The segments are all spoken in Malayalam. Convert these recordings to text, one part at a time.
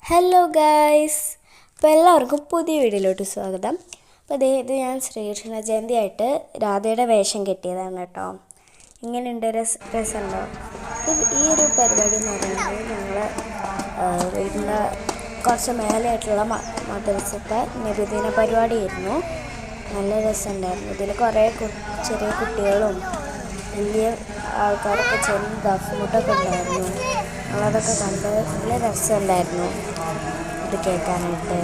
ഹലോ ഗായ്സ്, അപ്പോൾ എല്ലാവർക്കും പുതിയ വീഡിയോയിലോട്ട് സ്വാഗതം. അപ്പോൾ ഇത് ഞാൻ ശ്രീകൃഷ്ണ ജയന്തിയായിട്ട് രാധയുടെ വേഷം കെട്ടിയതാണ് കേട്ടോ. ഇങ്ങനെയുണ്ട്, രസമുണ്ടോ? ഈ ഒരു പരിപാടി എന്ന് പറയുന്നത് ഞങ്ങൾ വീടിൻ്റെ കുറച്ച് മേലെയായിട്ടുള്ള മദ്രസത്തെ നബിദിന പരിപാടിയായിരുന്നു. നല്ല രസമുണ്ടായിരുന്നു. ഇതിൽ കുറേ ചെറിയ കുട്ടികളും വലിയ ആൾക്കാരൊക്കെ ചെറിയ ദഫ്മുട്ടൊക്കെ ഉണ്ടായിരുന്നു. നമ്മളതൊക്കെ കണ്ട് നല്ല രസമുണ്ടായിരുന്നു ഇത് കേൾക്കാനായിട്ട്.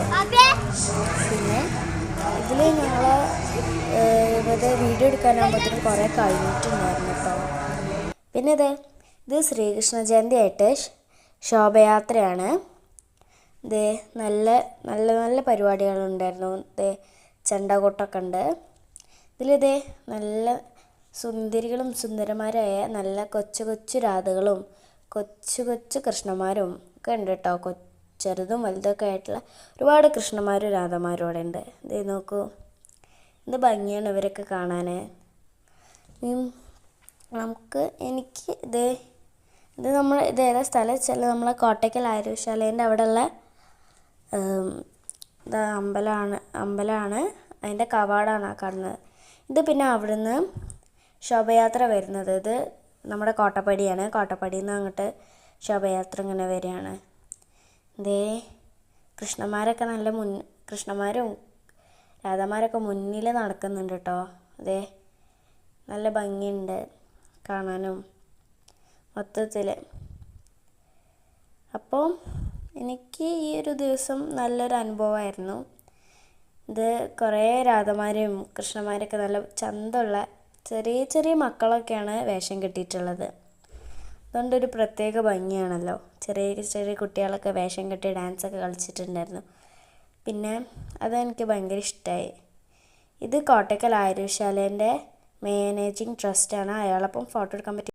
പിന്നെ ഇതിൽ ഞങ്ങൾ ഇവിടെ വീഡിയോ എടുക്കാനാകുമ്പോഴത്തേനും കുറേ കഴിഞ്ഞിട്ടുണ്ടായിരുന്നു കേട്ടോ. പിന്നെ ഇത് ശ്രീകൃഷ്ണ ജയന്തിയായിട്ട് ശോഭയാത്രയാണ്. നല്ല നല്ല നല്ല പരിപാടികളുണ്ടായിരുന്നു. ചെണ്ടകൊട്ടൊക്കെ ഉണ്ട്. നല്ല സുന്ദരികളും സുന്ദരന്മാരായ നല്ല കൊച്ചു കൊച്ചു രാധകളും കൊച്ചു കൊച്ചു കൃഷ്ണന്മാരും ഒക്കെ ഉണ്ട് കേട്ടോ. ചെറുതും വലുതൊക്കെ ആയിട്ടുള്ള ഒരുപാട് കൃഷ്ണന്മാരും രാധമാരും അവിടെ ഉണ്ട്. നോക്കൂ, എന്ത് ഭംഗിയാണ് ഇവരൊക്കെ കാണാൻ. എനിക്ക് ഇത് ഏതാ സ്ഥലം വെച്ചാൽ നമ്മളെ കോട്ടയ്ക്കൽ ആര്യശാലേൻ്റെ അവിടെയുള്ള അമ്പലമാണ്. അതിൻ്റെ കവാടമാണ് ആ കാണുന്നത്. ഇത് പിന്നെ അവിടുന്ന് ശോഭയാത്ര വരുന്നത് ഇത് നമ്മുടെ കോട്ടപ്പടിയാണ്. കോട്ടപ്പടിയിൽ നിന്ന് അങ്ങോട്ട് ശോഭയാത്ര ഇങ്ങനെ വരികയാണ്. കൃഷ്ണന്മാരൊക്കെ കൃഷ്ണന്മാരും രാധാമാരൊക്കെ മുന്നിൽ നടക്കുന്നുണ്ട് കേട്ടോ. നല്ല ഭംഗിയുണ്ട് കാണാനും മൊത്തത്തിൽ. അപ്പോൾ എനിക്ക് ഈ ഒരു ദിവസം നല്ലൊരു അനുഭവമായിരുന്നു. ഇത് കുറേ രാധമാരും കൃഷ്ണന്മാരൊക്കെ നല്ല ചന്തമുള്ള ചെറിയ ചെറിയ മക്കളൊക്കെയാണ് വേഷം കെട്ടിയിട്ടുള്ളത്. അതുകൊണ്ടൊരു പ്രത്യേക ഭംഗിയാണല്ലോ. ചെറിയ ചെറിയ കുട്ടികളൊക്കെ വേഷം കെട്ടി ഡാൻസൊക്കെ കളിച്ചിട്ടുണ്ടായിരുന്നു. പിന്നെ അതെനിക്ക് ഭയങ്കര ഇഷ്ടമായി. ഇത് കോട്ടയ്ക്കൽ ആര്യശാലേൻ്റെ മാനേജിങ് ട്രസ്റ്റാണ്. അയാളൊപ്പം ഫോട്ടോ എടുക്കാൻ പറ്റി.